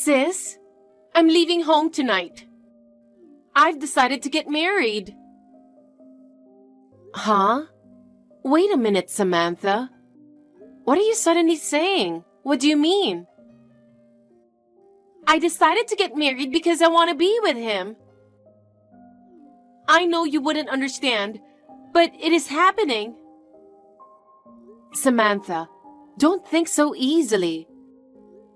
Sis, I'm leaving home tonight. I've decided to get married. Huh? Wait a minute, Samantha. What are you suddenly saying? What do you mean? I decided to get married because I want to be with him. I know you wouldn't understand, but it is happening. Samantha, don't think so easily.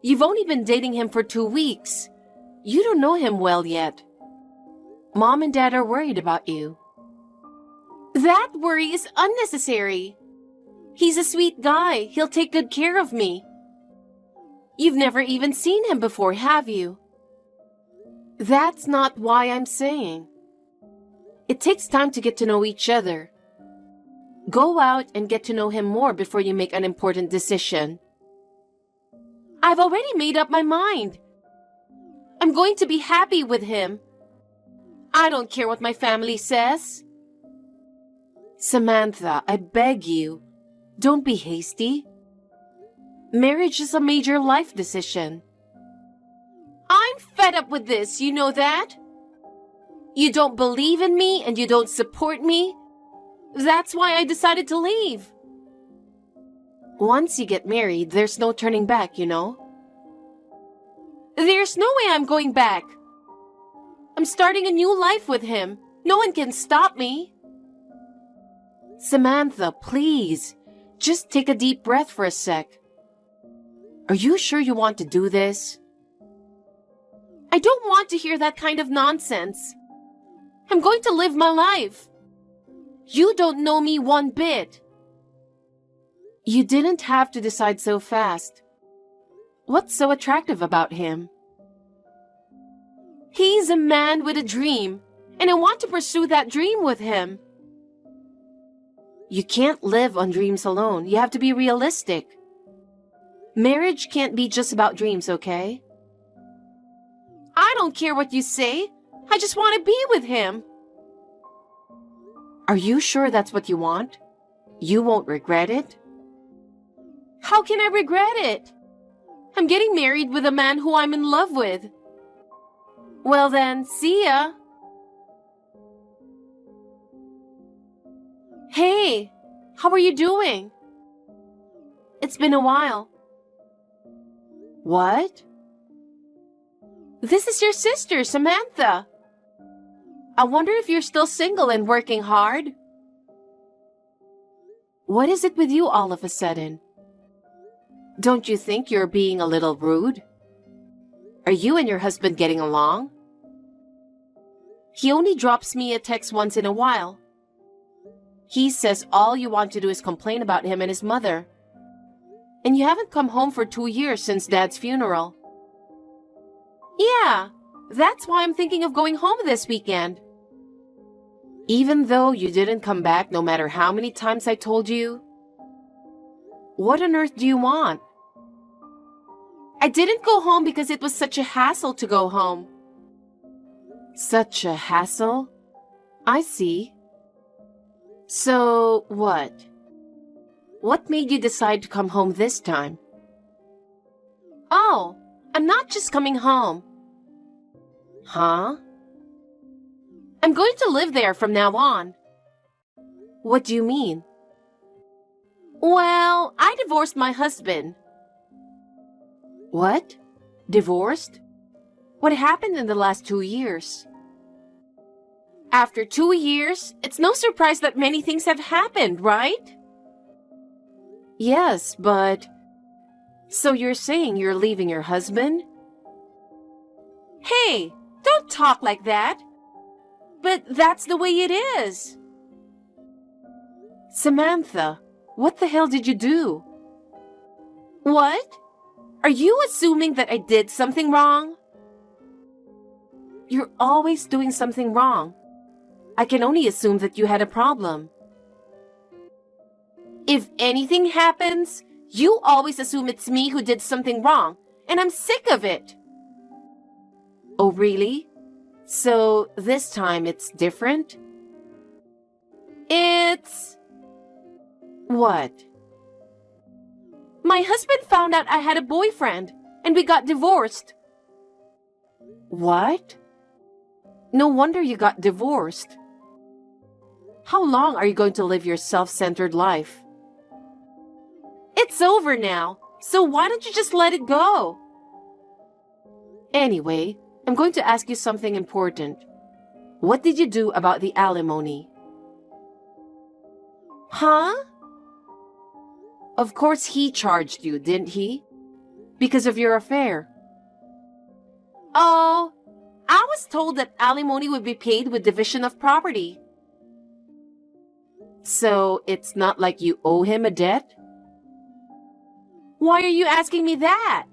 You've only been dating him for 2 weeks. You don't know him well yet. Mom and Dad are worried about you. That worry is unnecessary. He's a sweet guy. He'll take good care of me. You've never even seen him before, have you? That's not why I'm saying. It takes time to get to know each other. Go out and get to know him more before you make an important decision. I've already made up my mind. I'm going to be happy with him. I don't care what my family says. Samantha, I beg you, don't be hasty. Marriage is a major life decision. I'm fed up with this, you know that? You don't believe in me and you don't support me. That's why I decided to leave. Once you get married, there's no turning back, you know? There's no way I'm going back. I'm starting a new life with him. No one can stop me. Samantha, please, just take a deep breath for a sec. Are you sure you want to do this? I don't want to hear that kind of nonsense. I'm going to live my life. You don't know me one bit. You didn't have to decide so fast. What's so attractive about him? He's a man with a dream, and I want to pursue that dream with him. You can't live on dreams alone. You have to be realistic. Marriage can't be just about dreams, okay? I don't care what you say. I just want to be with him. Are you sure that's what you want? You won't regret it? How can I regret it? I'm getting married with a man who I'm in love with. Well then, see ya. Hey, how are you doing? It's been a while. What? This is your sister, Samantha. I wonder if you're still single and working hard. What is it with you all of a sudden? Don't you think you're being a little rude? Are you and your husband getting along? He only drops me a text once in a while. He says all you want to do is complain about him and his mother. And you haven't come home for 2 years since Dad's funeral. Yeah, that's why I'm thinking of going home this weekend. Even though you didn't come back no matter how many times I told you? What on earth do you want? I didn't go home because it was such a hassle to go home. Such a hassle? I see. So, what? What made you decide to come home this time? Oh, I'm not just coming home. Huh? I'm going to live there from now on. What do you mean? Well, I divorced my husband. What? Divorced? What happened in the last 2 years? After 2 years, it's no surprise that many things have happened, right? Yes, but... So you're saying you're leaving your husband? Hey, don't talk like that. But that's the way it is. Samantha, what the hell did you do? What? Are you assuming that I did something wrong? You're always doing something wrong. I can only assume that you had a problem. If anything happens, you always assume it's me who did something wrong, and I'm sick of it. Oh, really? So this time it's different? It's... What? My husband found out I had a boyfriend, and we got divorced. What? No wonder you got divorced. How long are you going to live your self-centered life? It's over now, so why don't you just let it go? Anyway, I'm going to ask you something important. What did you do about the alimony? Huh? Of course he charged you, didn't he? Because of your affair. Oh, I was told that alimony would be paid with division of property. So it's not like you owe him a debt? Why are you asking me that?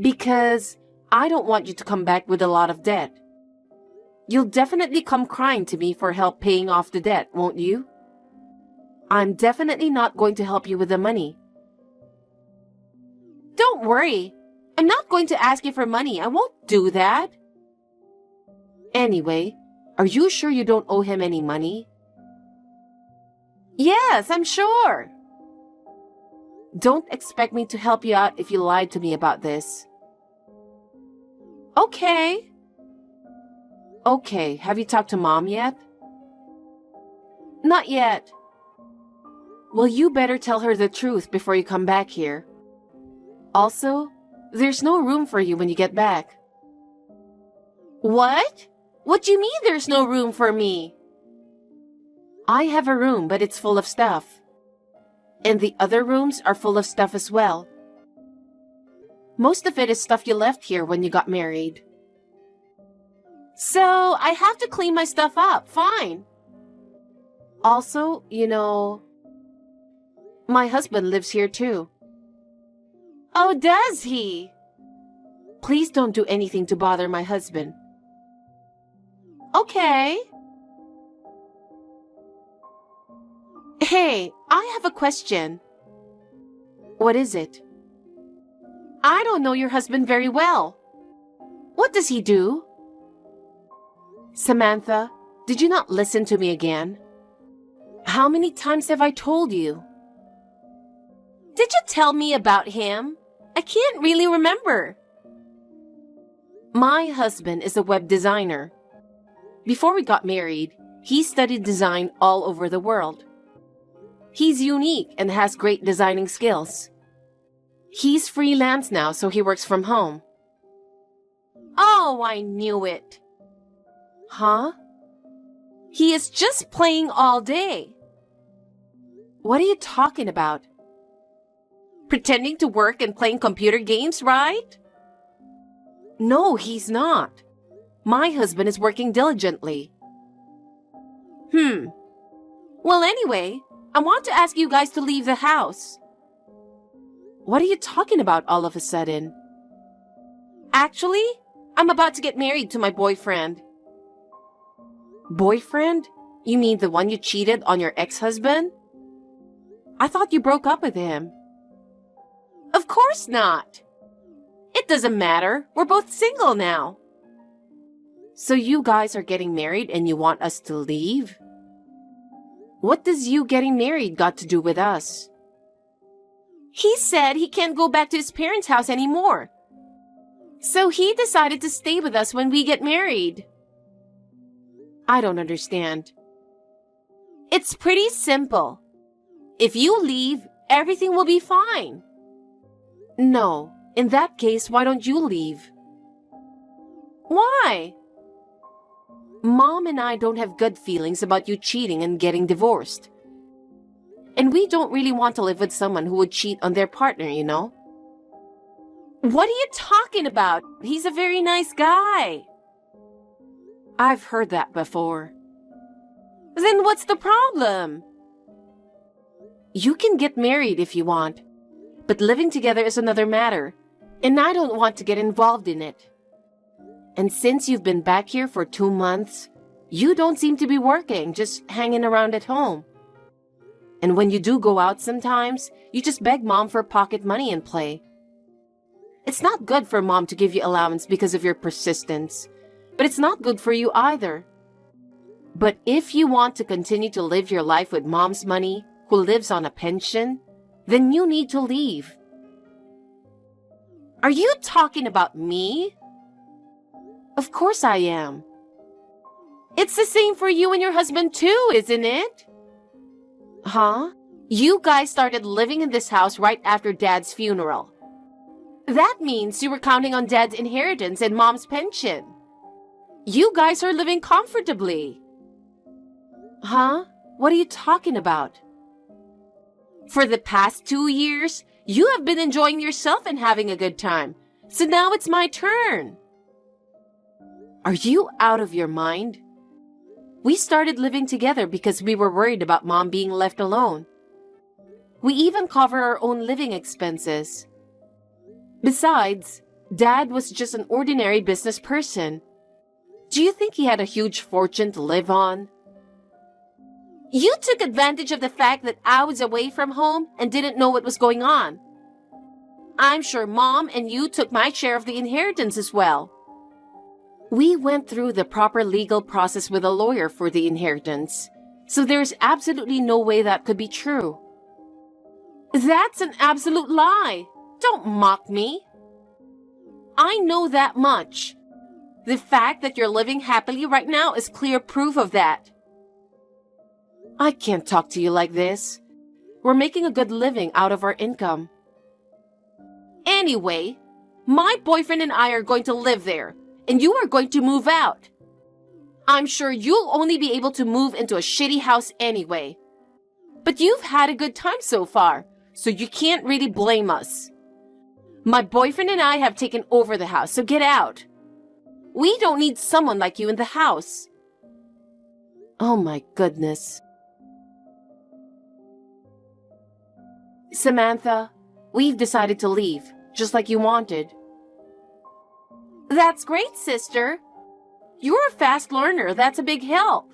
Because I don't want you to come back with a lot of debt. You'll definitely come crying to me for help paying off the debt, won't you? I'm definitely not going to help you with the money. Don't worry. I'm not going to ask you for money. I won't do that. Anyway, are you sure you don't owe him any money? Yes, I'm sure. Don't expect me to help you out if you lied to me about this. Okay. Okay, have you talked to Mom yet? Not yet. Well, you better tell her the truth before you come back here. Also, there's no room for you when you get back. What? What do you mean there's no room for me? I have a room, but it's full of stuff. And the other rooms are full of stuff as well. Most of it is stuff you left here when you got married. So, I have to clean my stuff up, fine. Also, my husband lives here too. Oh, does he? Please don't do anything to bother my husband. Okay. Hey, I have a question. What is it? I don't know your husband very well. What does he do? Samantha, did you not listen to me again? How many times have I told you? Did you tell me about him? I can't really remember. My husband is a web designer. Before we got married, he studied design all over the world. He's unique and has great designing skills. He's freelance now, so he works from home. Oh, I knew it. Huh? He is just playing all day. What are you talking about? Pretending to work and playing computer games, right? No, he's not. My husband is working diligently. Well, anyway, I want to ask you guys to leave the house. What are you talking about all of a sudden? Actually, I'm about to get married to my boyfriend. Boyfriend? You mean the one you cheated on your ex-husband? I thought you broke up with him. Of course not. It doesn't matter. We're both single now. So you guys are getting married and you want us to leave? What does you getting married got to do with us? He said he can't go back to his parents' house anymore. So he decided to stay with us when we get married. I don't understand. It's pretty simple. If you leave, everything will be fine. No, in that case, why don't you leave? Why? Mom and I don't have good feelings about you cheating and getting divorced. And we don't really want to live with someone who would cheat on their partner, you know? What are you talking about? He's a very nice guy. I've heard that before. Then what's the problem? You can get married if you want, but living together is another matter, and I don't want to get involved in it. And since you've been back here for 2 months, you don't seem to be working, just hanging around at home. And when you do go out sometimes, you just beg Mom for pocket money and play. It's not good for Mom to give you allowance because of your persistence, but it's not good for you either. But if you want to continue to live your life with Mom's money, who lives on a pension, then you need to leave. Are you talking about me? Of course I am. It's the same for you and your husband too, isn't it? Huh? You guys started living in this house right after Dad's funeral. That means you were counting on Dad's inheritance and Mom's pension. You guys are living comfortably. Huh? What are you talking about? For the past 2 years, you have been enjoying yourself and having a good time. So now it's my turn. Are you out of your mind? We started living together because we were worried about Mom being left alone. We even cover our own living expenses. Besides, Dad was just an ordinary business person. Do you think he had a huge fortune to live on? You took advantage of the fact that I was away from home and didn't know what was going on. I'm sure Mom and you took my share of the inheritance as well. We went through the proper legal process with a lawyer for the inheritance, so there's absolutely no way that could be true. That's an absolute lie. Don't mock me. I know that much. The fact that you're living happily right now is clear proof of that. I can't talk to you like this. We're making a good living out of our income. Anyway, my boyfriend and I are going to live there, and you are going to move out. I'm sure you'll only be able to move into a shitty house anyway. But you've had a good time so far, so you can't really blame us. My boyfriend and I have taken over the house, so get out. We don't need someone like you in the house. Oh my goodness. Samantha, we've decided to leave, just like you wanted. That's great, sister. You're a fast learner. That's a big help.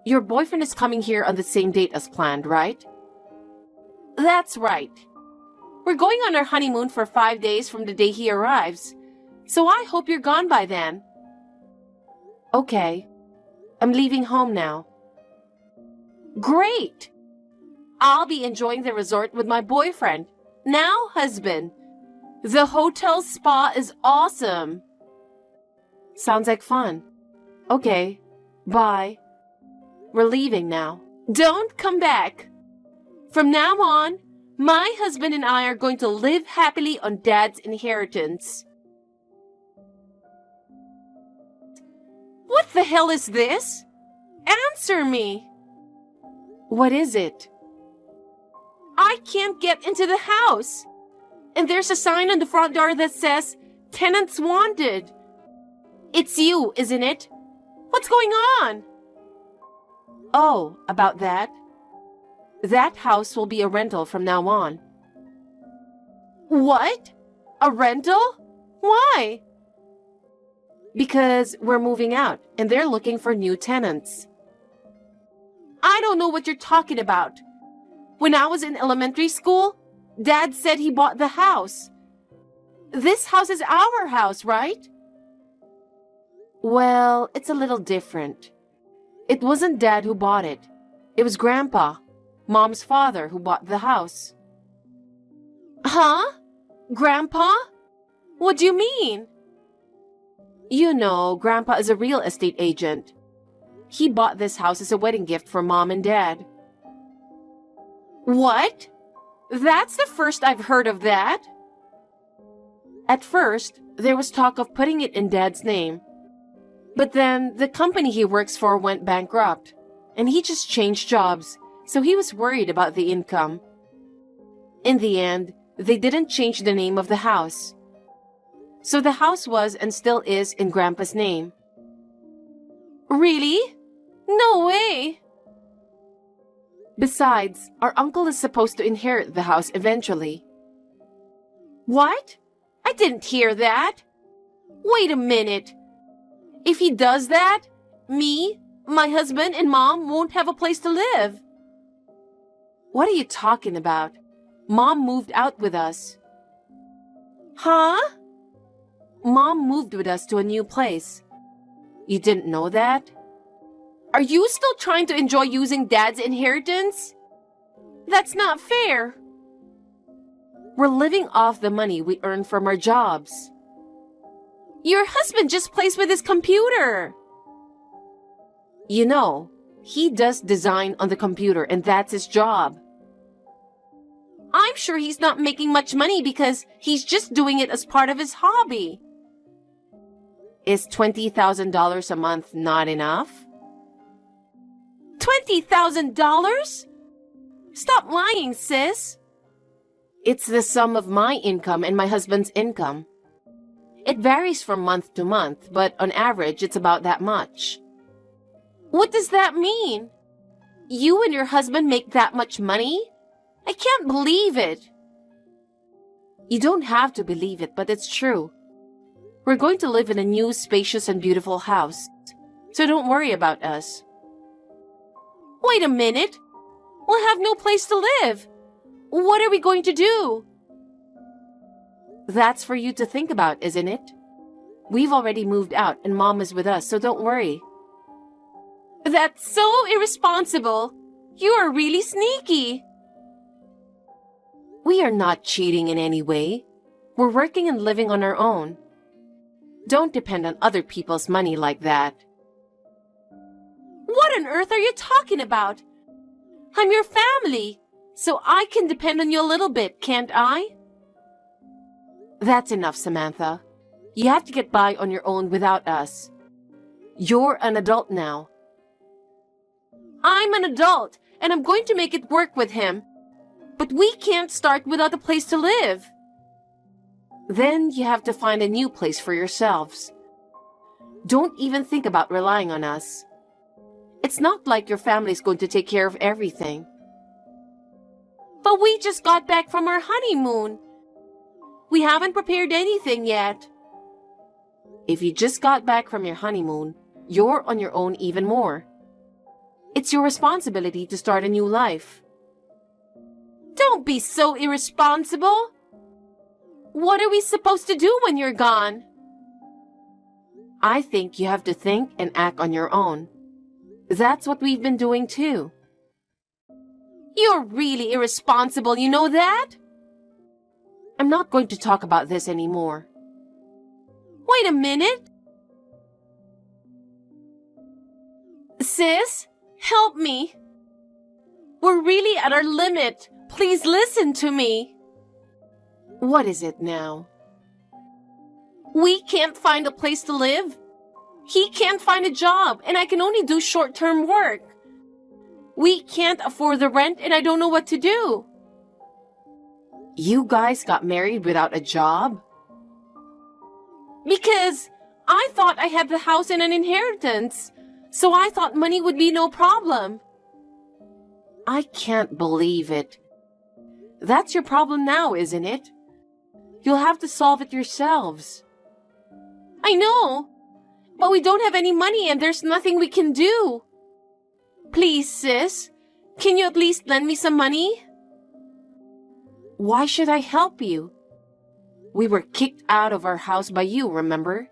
Your boyfriend is coming here on the same date as planned, right? That's right. We're going on our honeymoon for 5 days from the day he arrives, so I hope you're gone by then. Okay. I'm leaving home now. Great! I'll be enjoying the resort with my boyfriend, now husband. The hotel spa is awesome. Sounds like fun. Okay, bye. We're leaving now. Don't come back. From now on, my husband and I are going to live happily on Dad's inheritance. What the hell is this? Answer me. What is it? I can't get into the house. And there's a sign on the front door that says, "Tenants wanted." It's you, isn't it? What's going on? Oh, about that? That house will be a rental from now on. What? A rental? Why? Because we're moving out and they're looking for new tenants. I don't know what you're talking about. When I was in elementary school, Dad said he bought the house. This house is our house, right? Well, it's a little different. It wasn't Dad who bought it. It was Grandpa, Mom's father, who bought the house. Huh? Grandpa? What do you mean? You know, Grandpa is a real estate agent. He bought this house as a wedding gift for Mom and Dad. What? That's the first I've heard of that. At first, there was talk of putting it in Dad's name. But then the company he works for went bankrupt, and he just changed jobs, so he was worried about the income. In the end, they didn't change the name of the house. So the house was and still is in Grandpa's name. Really? No way! Besides, our uncle is supposed to inherit the house eventually. What? I didn't hear that. Wait a minute. If he does that, me, my husband, and Mom won't have a place to live. What are you talking about? Mom moved out with us. Huh? Mom moved with us to a new place. You didn't know that? Are you still trying to enjoy using Dad's inheritance? That's not fair. We're living off the money we earn from our jobs. Your husband just plays with his computer. You know, he does design on the computer and that's his job. I'm sure he's not making much money because he's just doing it as part of his hobby. Is $20,000 a month not enough? $20,000? Stop lying, sis. It's the sum of my income and my husband's income. It varies from month to month, but on average, it's about that much. What does that mean? You and your husband make that much money? I can't believe it. You don't have to believe it, but it's true. We're going to live in a new, spacious, and beautiful house, so don't worry about us. Wait a minute. We'll have no place to live. What are we going to do? That's for you to think about, isn't it? We've already moved out and Mom is with us, so don't worry. That's so irresponsible. You are really sneaky. We are not cheating in any way. We're working and living on our own. Don't depend on other people's money like that. What on earth are you talking about? I'm your family, so I can depend on you a little bit, can't I? That's enough, Samantha. You have to get by on your own without us. You're an adult now. I'm an adult, and I'm going to make it work with him. But we can't start without a place to live. Then you have to find a new place for yourselves. Don't even think about relying on us. It's not like your family's going to take care of everything. But we just got back from our honeymoon. We haven't prepared anything yet. If you just got back from your honeymoon, you're on your own even more. It's your responsibility to start a new life. Don't be so irresponsible. What are we supposed to do when you're gone? I think you have to think and act on your own. That's what we've been doing too. You're really irresponsible, you know that? I'm not going to talk about this anymore. Wait a minute. Sis, help me. We're really at our limit. Please listen to me. What is it now? We can't find a place to live. He can't find a job, and I can only do short-term work. We can't afford the rent, and I don't know what to do. You guys got married without a job? Because I thought I had the house and an inheritance, so I thought money would be no problem. I can't believe it. That's your problem now, isn't it? You'll have to solve it yourselves. I know, but we don't have any money and there's nothing we can do. Please, sis, can you at least lend me some money? Why should I help you? We were kicked out of our house by you, remember?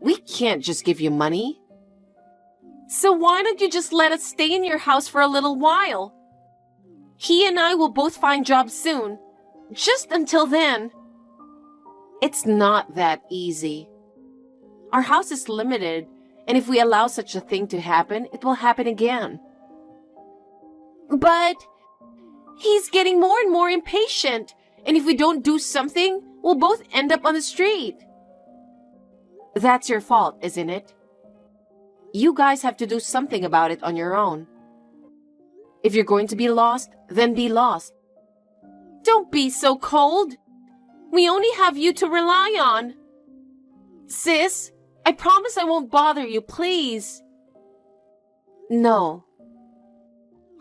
We can't just give you money. So why don't you just let us stay in your house for a little while? He and I will both find jobs soon. Just until then. It's not that easy. Our house is limited, and if we allow such a thing to happen, it will happen again. But he's getting more and more impatient, and if we don't do something, we'll both end up on the street. That's your fault, isn't it? You guys have to do something about it on your own. If you're going to be lost, then be lost. Don't be so cold. We only have you to rely on. Sis, I promise I won't bother you, please. No.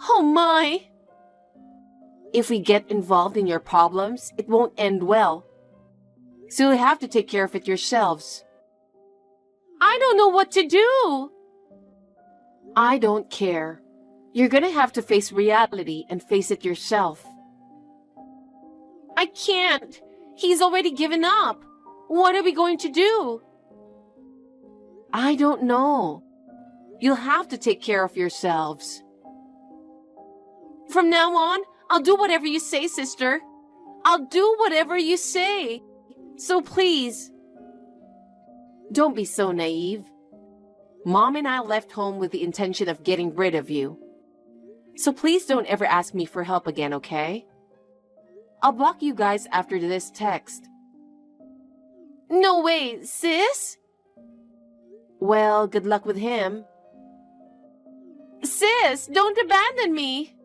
Oh my. If we get involved in your problems, it won't end well. So you'll have to take care of it yourselves. I don't know what to do. I don't care. You're gonna have to face reality and face it yourself. I can't. He's already given up. What are we going to do? I don't know. You'll have to take care of yourselves. From now on, I'll do whatever you say, sister. I'll do whatever you say. So please. Don't be so naive. Mom and I left home with the intention of getting rid of you. So please don't ever ask me for help again, okay? I'll block you guys after this text. No way, sis? Well, good luck with him. Sis, don't abandon me.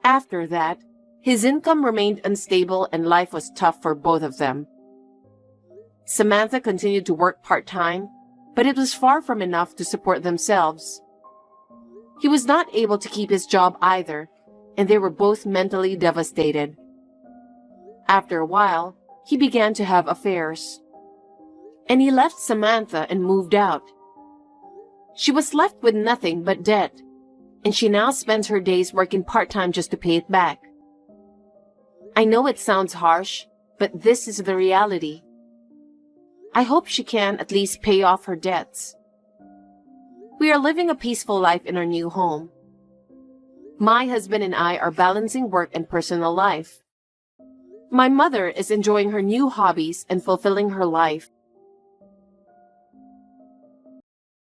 After that, his income remained unstable and life was tough for both of them. Samantha continued to work part-time, but it was far from enough to support themselves. He was not able to keep his job either, and they were both mentally devastated. After a while, he began to have affairs. And he left Samantha and moved out. She was left with nothing but debt, and she now spends her days working part-time just to pay it back. I know it sounds harsh, but this is the reality. I hope she can at least pay off her debts. We are living a peaceful life in our new home. My husband and I are balancing work and personal life. My mother is enjoying her new hobbies and fulfilling her life.